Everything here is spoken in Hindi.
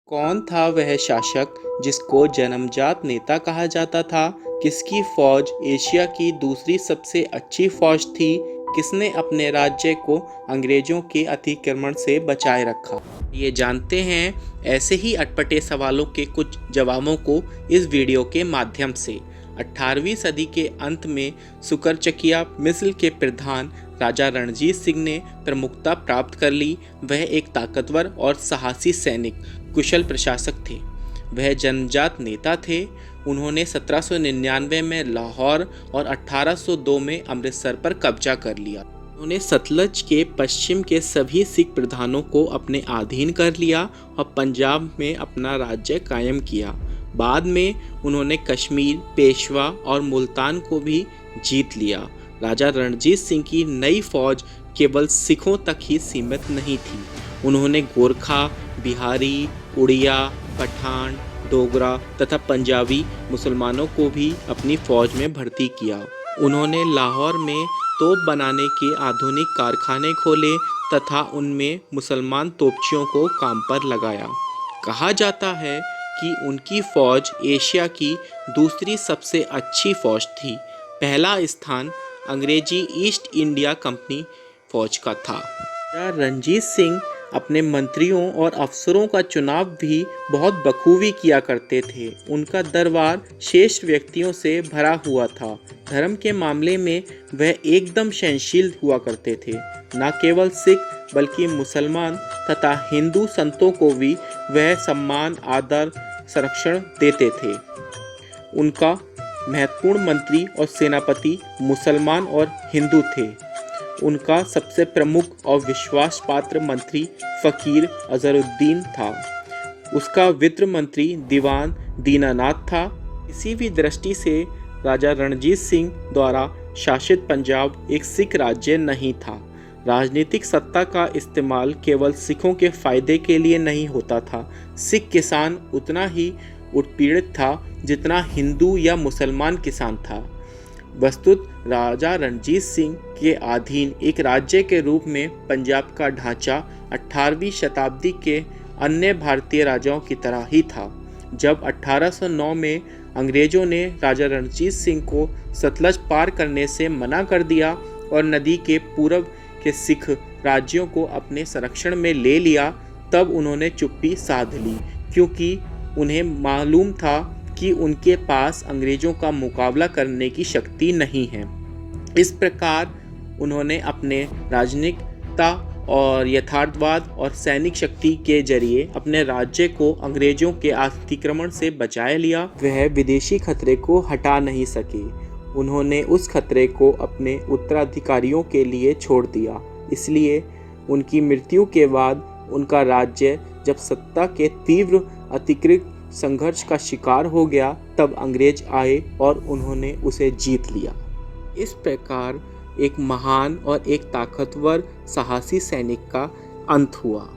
कौन था वह शासक जिसको जन्मजात नेता कहा जाता था? किसकी फौज एशिया की दूसरी सबसे अच्छी फौज थी? किसने अपने राज्य को अंग्रेजों के अतिक्रमण से बचाए रखा? ये जानते हैं ऐसे ही अटपटे सवालों के कुछ जवाबों को इस वीडियो के माध्यम से। 18वीं सदी के अंत में सुकरचकिया मिस्र के प्रधान राजा रणजीत सिंह ने प्रमुखता प्राप्त कर ली। वह एक ताकतवर और साहसी सैनिक, कुशल प्रशासक थे। वह जन्मजात नेता थे। उन्होंने 1799 में लाहौर और 1802 में अमृतसर पर कब्जा कर लिया। उन्होंने सतलज के पश्चिम के सभी सिख प्रधानों को अपने अधीन कर लिया और पंजाब में अपना राज्य कायम किया। बाद में उन्होंने कश्मीर, पेशवा और मुल्तान को भी जीत लिया। राजा रणजीत सिंह की नई फौज केवल सिखों तक ही सीमित नहीं थी। उन्होंने गोरखा, बिहारी, उड़िया, पठान, डोगरा तथा पंजाबी मुसलमानों को भी अपनी फौज में भर्ती किया। उन्होंने लाहौर में तोप बनाने के आधुनिक कारखाने खोले तथा उनमें मुसलमान तोपचियों को काम पर लगाया। कहा जाता है कि उनकी फौज एशिया की दूसरी सबसे अच्छी फौज थी। पहला स्थान अंग्रेजी ईस्ट इंडिया कंपनी फौज का था। राजा रणजीत सिंह अपने मंत्रियों और अफसरों का चुनाव भी बहुत बखूबी किया करते थे। उनका दरबार श्रेष्ठ व्यक्तियों से भरा हुआ था। धर्म के मामले में वह एकदम सहनशील हुआ करते थे। न केवल सिख बल्कि मुसलमान तथा हिंदू संतों को भी वह सम्मान, आदर, संरक्षण देते थे। उनका महत्वपूर्ण मंत्री और सेनापति मुसलमान और हिंदू थे। उनका सबसे प्रमुख और विश्वास पात्र मंत्री फ़कीर अजहरुद्दीन था। उसका वित्त मंत्री दीवान दीनानाथ था। किसी भी दृष्टि से राजा रणजीत सिंह द्वारा शासित पंजाब एक सिख राज्य नहीं था। राजनीतिक सत्ता का इस्तेमाल केवल सिखों के फायदे के लिए नहीं होता था। सिख किसान उतना ही उत्पीड़ित था जितना हिंदू या मुसलमान किसान था। वस्तुत राजा रणजीत सिंह के अधीन एक राज्य के रूप में पंजाब का ढांचा 18वीं शताब्दी के अन्य भारतीय राजाओं की तरह ही था। जब 1809 में अंग्रेजों ने राजा रणजीत सिंह को सतलज पार करने से मना कर दिया और नदी के पूर्व के सिख राज्यों को अपने संरक्षण में ले लिया, तब उन्होंने चुप्पी साध ली, क्योंकि उन्हें मालूम था कि उनके पास अंग्रेजों का मुकाबला करने की शक्ति नहीं है। इस प्रकार उन्होंने अपने राजनीतिकता और यथार्थवाद और सैनिक शक्ति के जरिए अपने राज्य को अंग्रेजों के अतिक्रमण से बचाए लिया। वह विदेशी खतरे को हटा नहीं सके। उन्होंने उस खतरे को अपने उत्तराधिकारियों के लिए छोड़ दिया। इसलिए उनकी मृत्यु के बाद उनका राज्य जब सत्ता के तीव्र अतिकृत संघर्ष का शिकार हो गया, तब अंग्रेज आए और उन्होंने उसे जीत लिया। इस प्रकार एक महान और एक ताकतवर साहसी सैनिक का अंत हुआ।